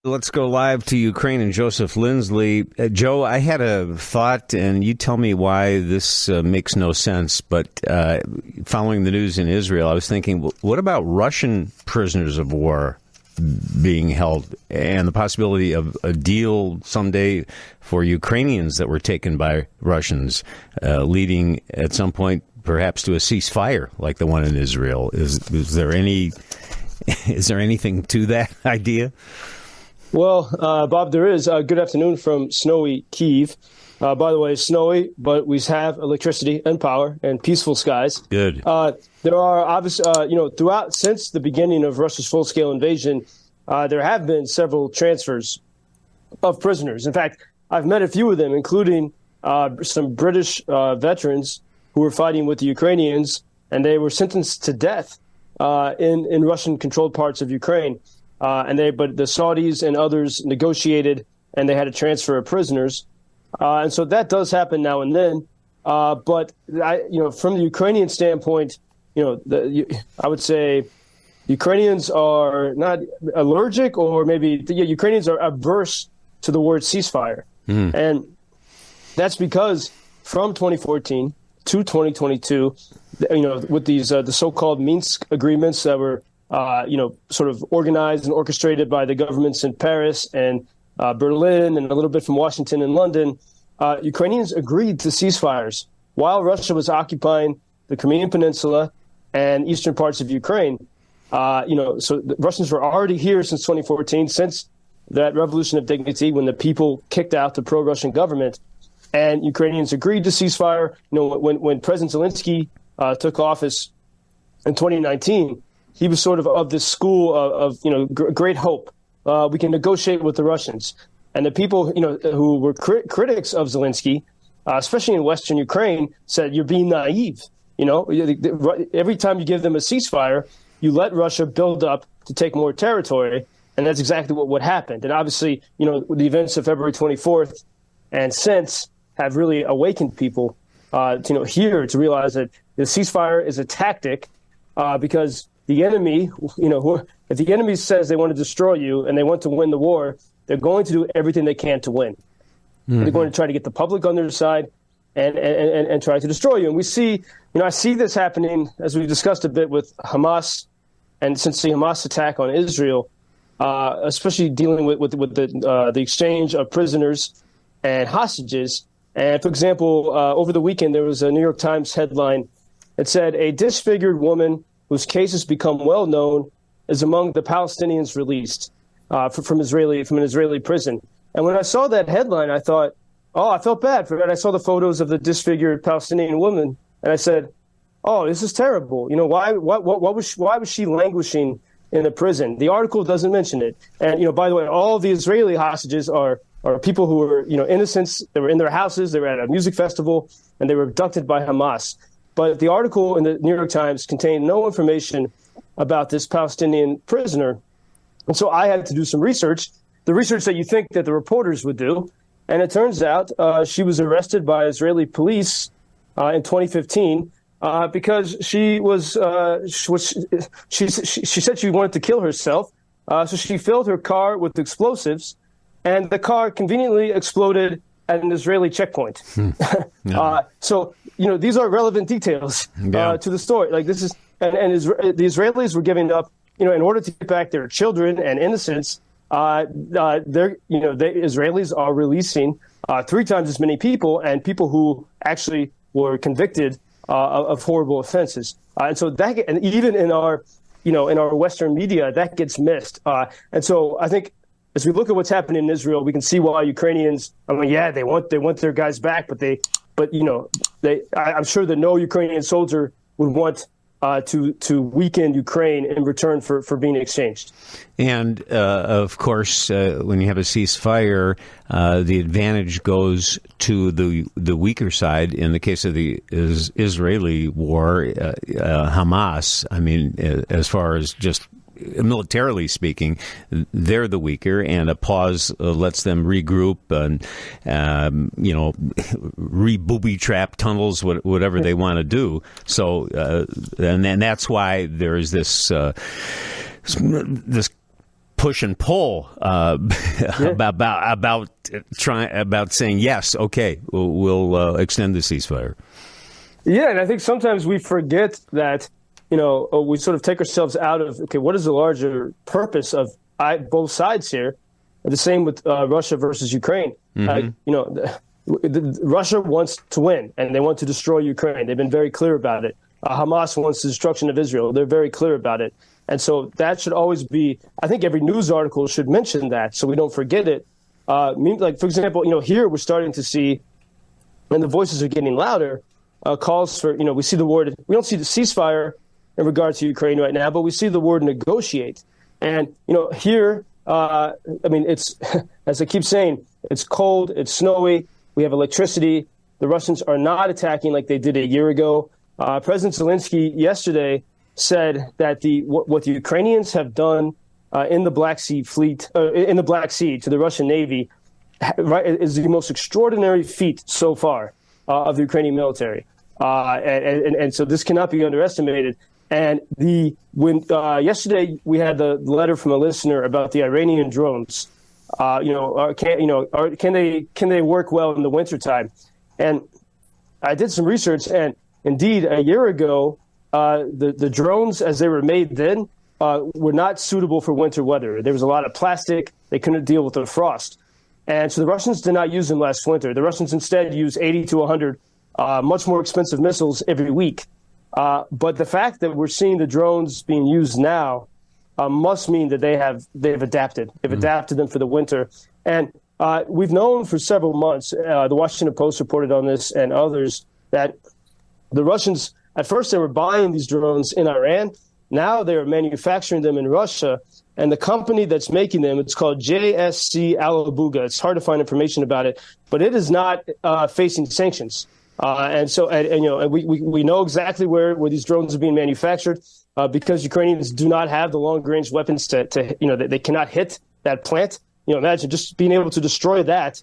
Let's go live to Ukraine and Joseph Lindsley. Joe, I had a thought, and you tell me why this makes no sense. But following the news in Israel, I was thinking, what about Russian prisoners of war being held and the possibility of a deal someday for Ukrainians that were taken by Russians, leading at some point perhaps to a ceasefire like the one in Israel? Is there anything to that idea? Well, Bob, there is. Good afternoon from snowy Kyiv. By the way, it's snowy, but we have electricity and power and peaceful skies. Good. There are obviously, throughout since the beginning of Russia's full-scale invasion, there have been several transfers of prisoners. In fact, I've met a few of them, including some British veterans who were fighting with the Ukrainians, and they were sentenced to death in Russian-controlled parts of Ukraine. But the Saudis and others negotiated, and they had a transfer of prisoners, and so that does happen now and then. But from the Ukrainian standpoint, I would say Ukrainians are not allergic, or maybe Ukrainians are averse to the word ceasefire, and that's because from 2014 to 2022, with these the so-called Minsk agreements that were sort of organized and orchestrated by the governments in Paris and Berlin and a little bit from Washington and London, Ukrainians agreed to ceasefires while Russia was occupying the Crimean Peninsula and eastern parts of Ukraine. So the Russians were already here since 2014, since that revolution of dignity when the people kicked out the pro-Russian government, and Ukrainians agreed to ceasefire. When President Zelensky took office in 2019, he was sort of this school of great hope. We can negotiate with the Russians. And the people, who were critics of Zelensky, especially in Western Ukraine, said, you're being naive. Every time you give them a ceasefire, you let Russia build up to take more territory. And that's exactly what happened. And obviously, the events of February 24th and since have really awakened people, here to realize that the ceasefire is a tactic because the enemy, if the enemy says they want to destroy you and they want to win the war, they're going to do everything they can to win. Mm-hmm. They're going to try to get the public on their side and try to destroy you. And we see, I see this happening, as we discussed a bit with Hamas, and since the Hamas attack on Israel, especially dealing with the exchange of prisoners and hostages. And for example, over the weekend, there was a New York Times headline that said, a disfigured woman whose case has become well known is among the Palestinians released from an Israeli prison. And when I saw that headline, I thought, I felt bad for that. I saw the photos of the disfigured Palestinian woman, and I said, this is terrible. Why was she languishing in the prison? The article doesn't mention it. And by the way, all the Israeli hostages are people who were innocents. They were in their houses. They were at a music festival, and they were abducted by Hamas. But the article in the New York Times contained no information about this Palestinian prisoner. And so I had to do some research, the research that you think that the reporters would do. And it turns out she was arrested by Israeli police in 2015 because she said she wanted to kill herself. So she filled her car with explosives, and the car conveniently exploded at an Israeli checkpoint. Yeah. So, these are relevant details to the story. Like this is, the Israelis were giving up, in order to get back their children and innocents. The Israelis are releasing 3 times as many people, and people who actually were convicted of horrible offenses. And so and even in our Western media, that gets missed. And so I think, as we look at what's happening in Israel, we can see why Ukrainians. They want their guys back, I'm sure that no Ukrainian soldier would want to weaken Ukraine in return for being exchanged. And of course, when you have a ceasefire, the advantage goes to the weaker side. In the case of the Israeli war, Hamas. As far as just militarily speaking, they're the weaker, and a pause lets them regroup and, re-booby trap tunnels, whatever they want to do. So, and that's why there is this push and pull about saying yes, okay, we'll extend the ceasefire. Yeah, and I think sometimes we forget that, we sort of take ourselves out of, okay, what is the larger purpose of both sides here? The same with Russia versus Ukraine. Russia wants to win, and they want to destroy Ukraine. They've been very clear about it. Hamas wants the destruction of Israel. They're very clear about it. And so that should always be, I think every news article should mention that so we don't forget it. Like, for example, here we're starting to see, and the voices are getting louder, calls for, we see the word, we don't see the ceasefire in regard to Ukraine right now, but we see the word negotiate. And, here, it's, as I keep saying, it's cold, it's snowy, we have electricity. The Russians are not attacking like they did a year ago. President Zelensky yesterday said that what the Ukrainians have done in the Black Sea fleet, in the Black Sea to the Russian Navy, is the most extraordinary feat so far of the Ukrainian military. And so this cannot be underestimated. And yesterday we had the letter from a listener about the Iranian drones. Can they work well in the wintertime? And I did some research, and indeed, a year ago, the drones, as they were made then, were not suitable for winter weather. There was a lot of plastic. They couldn't deal with the frost. And so the Russians did not use them last winter. The Russians instead used 80 to 100 much more expensive missiles every week. But the fact that we're seeing the drones being used now must mean that they've adapted. They've adapted them for the winter. And we've known for several months, the Washington Post reported on this and others, that the Russians, at first they were buying these drones in Iran. Now they are manufacturing them in Russia. And the company that's making them, it's called JSC Alabuga. It's hard to find information about it, but it is not facing sanctions. And we know exactly where these drones are being manufactured because Ukrainians do not have the long-range weapons they cannot hit that plant. Imagine just being able to destroy that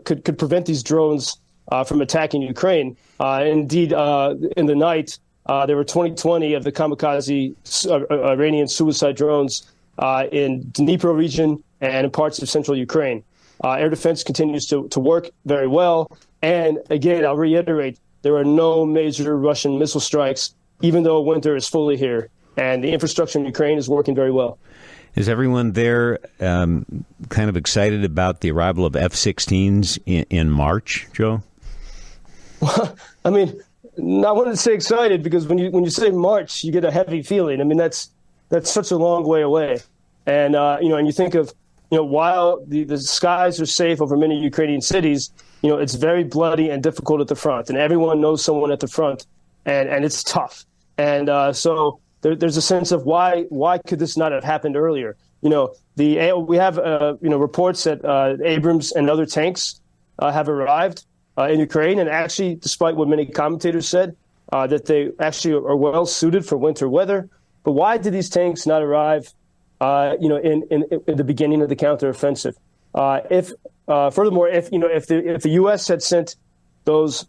could prevent these drones from attacking Ukraine. Indeed, in the night, there were 20 of the kamikaze Iranian suicide drones in Dnipro region and in parts of central Ukraine. Air defense continues to work very well. And again, I'll reiterate, there are no major Russian missile strikes, even though winter is fully here. And the infrastructure in Ukraine is working very well. Is everyone there kind of excited about the arrival of F-16s in March, Joe? Well, I wanted to say excited because when you say March, you get a heavy feeling. That's such a long way away. And, and you think of, while the skies are safe over many Ukrainian cities, it's very bloody and difficult at the front. And everyone knows someone at the front, and it's tough. And so there's a sense of why could this not have happened earlier? We have reports that Abrams and other tanks have arrived in Ukraine, and actually, despite what many commentators said, that they actually are well suited for winter weather. But why did these tanks not arrive, in the beginning of the counteroffensive? Furthermore, if the U.S. had sent those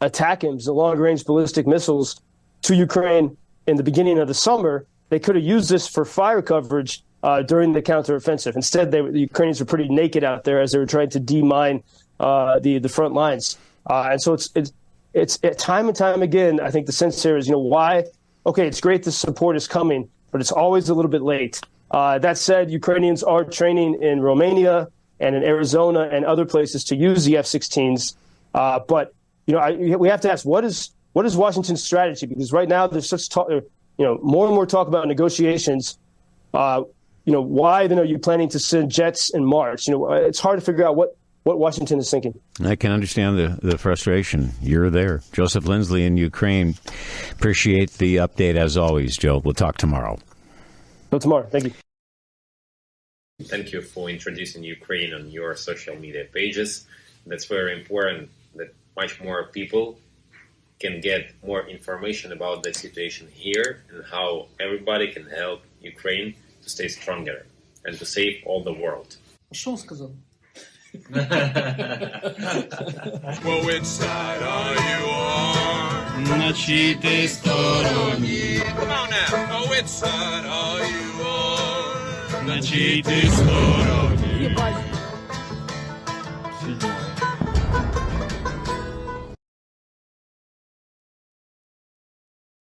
ATACMS, the long-range ballistic missiles, to Ukraine in the beginning of the summer, they could have used this for fire coverage during the counteroffensive. Instead, the Ukrainians were pretty naked out there as they were trying to demine the front lines. And so it's time and time again, I think the sense here is, why? Okay, it's great the support is coming, but it's always a little bit late. That said, Ukrainians are training in Romania and in Arizona and other places to use the F-16s. But we have to ask, what is Washington's strategy? Because right now there's such talk, more and more talk about negotiations. Why then are you planning to send jets in March? It's hard to figure out what Washington is thinking. I can understand the frustration. You're there. Joseph Lindsley in Ukraine. Appreciate the update as always, Joe. We'll talk tomorrow. Till tomorrow. Thank you. Thank you for introducing Ukraine on your social media pages. That's very important that much more people can get more information about the situation here and how everybody can help Ukraine to stay stronger and to save all the world. Що сказав? Well, which side are you on? На чиїй ти стороні? Come on now. Oh, which side are you on? на чій ти стороні. Ебать.